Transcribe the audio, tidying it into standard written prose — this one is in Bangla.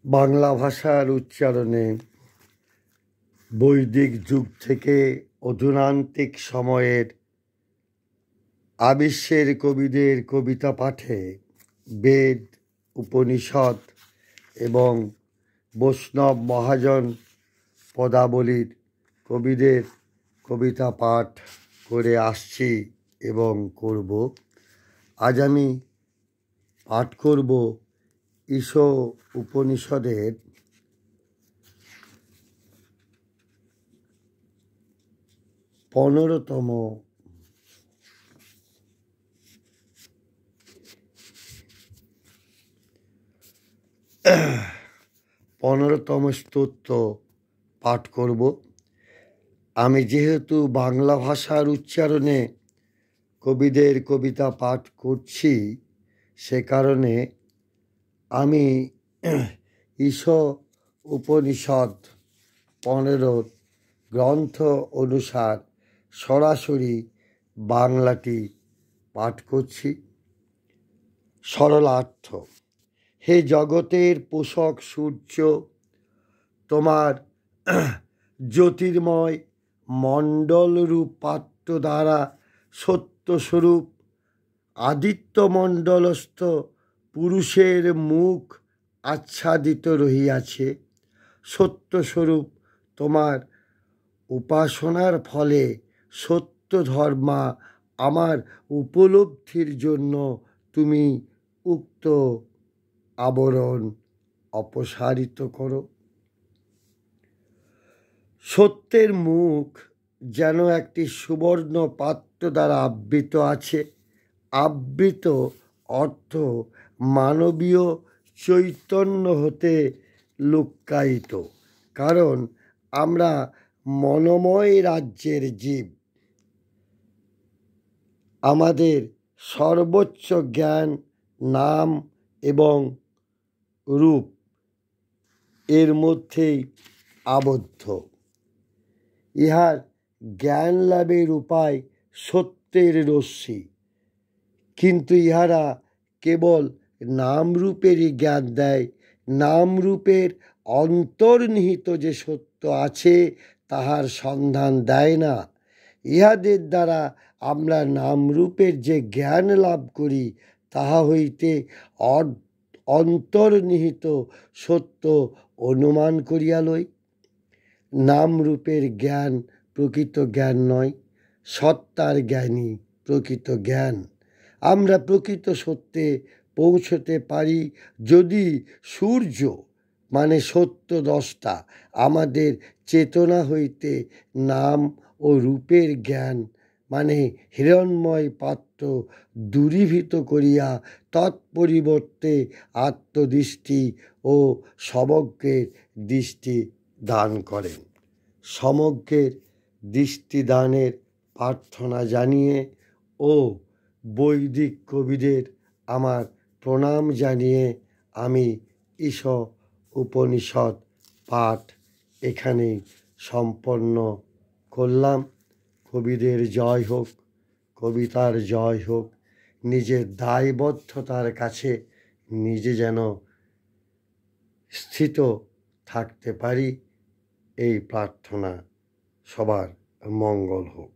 বাংলা ভাষার উচ্চারণে বৈদিক যুগ থেকে অধুনান্তিক সময়ের আবিশ্বের কবিদের কবিতা পাঠে বেদ, উপনিষদ এবং বৈষ্ণব মহাজন পদাবলীর কবিদের কবিতা পাঠ করে আসছি এবং করব। আজ আমি পাঠ করব ঈশ উপনিষদের 15তম স্তোত্র পাঠ করব। আমি যেহেতু বাংলা ভাষার উচ্চারণে কবিদের কবিতা পাঠ করছি, সে কারণে আমি ঈশ উপনিষদ 15 গ্রন্থ অনুসার সরাসরি বাংলাটি পাঠ করছি। সরলার্থ: হে জগতের পোষক সূর্য, তোমার জ্যোতির্ময় মণ্ডলরূপ পাত্র দ্বারা সত্যস্বরূপ আদিত্যমণ্ডলস্থ পুরুষের মুখ আচ্ছাদিত রহিয়াছে। সত্যস্বরূপ তোমার উপাসনার ফলে সত্য ধর্মা আমার উপলব্ধির জন্য তুমি উক্ত আবরণ অপসারিত করো। সত্যের মুখ যেন একটি সুবর্ণ পাত্র দ্বারা আবৃত আছে। আবৃত অর্থ মানবীয় চৈতন্য হতে লুক্কায়িত, কারণ আমরা মনোময় রাজ্যের জীব। আমাদের সর্বোচ্চ জ্ঞান নাম এবং রূপ এর মধ্যেই আবদ্ধ। ইহার জ্ঞান লাভের উপায় সত্যের রশ্মি, কিন্তু ইহারা কেবল নামরূপেরই জ্ঞান দেয়। নামরূপের অন্তর্নিহিত যে সত্য আছে তাহার সন্ধান দেয় না। ইহাদের দ্বারা আমরা নামরূপের যে জ্ঞান লাভ করি তাহা হইতে অন্তর্নিহিত সত্য অনুমান করিয়া লই। নামরূপের জ্ঞান প্রকৃত জ্ঞান নয়, সত্তার জ্ঞানই প্রকৃত জ্ঞান। আমরা প্রকৃত সত্যে পৌঁছতে পারি যদি সূর্য মানে সত্য দ্রষ্টা আমাদের চেতনা হইতে নাম ও রূপের জ্ঞান মানে হিরণ্ময় পাত্র দূরীভূত করিয়া তৎপরিবর্তে আত্মদৃষ্টি ও সমগ্রের দৃষ্টি দান করেন। সমগ্রের দৃষ্টিদানের প্রার্থনা জানিয়ে ও বৈদিক কবিদের আমার প্রণাম জানিয়ে আমি ঈশ উপনিষদ পাঠ এখানেই সম্পন্ন করলাম। কবিদের জয় হোক, কবিতার জয় হোক। নিজের দায়বদ্ধতার কাছে নিজে যেন স্থিত থাকতে পারি, এই প্রার্থনা। সবার মঙ্গল হোক।